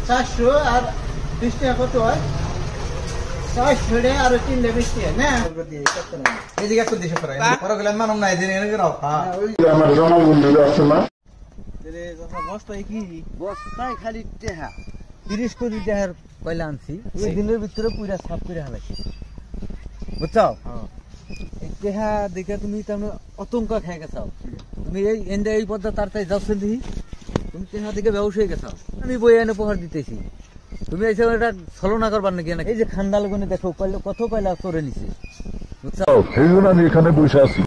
চারশো আর 20 টাকা কত হয়? 400 আর 3 20 টাকা না এই জায়গা তো দিশে করাই পরে গেলাম মানম না এদিন এনে রাও আমার জমা বন্ধু আছে না রে যখন বস্তায় কি বস্তায় খালি টাকা 30 কোটি টাকার কয়লা আনছি এই দিনের ভিতরে পুরা সাফ করে হালাইছি বুঝছো এই টাকা দেখে তুমি তাহলে আতঙ্ক খেয়ে গেছাও তুমি এই এন্ডে এই পদ্মা তারতাই যাচ্ছ দেখি তুমি টাকা দেখে ব্যবসা হয়ে গেছাও আমি বই এনে উপহার দিতেছি তুমি এসে এটা ছলনা করবার নাকি এই যে খান্ডা লগনে দেখো কত কয়লা করে নিছে বুঝছো সেই জন্য আমি এখানে বসে আছি।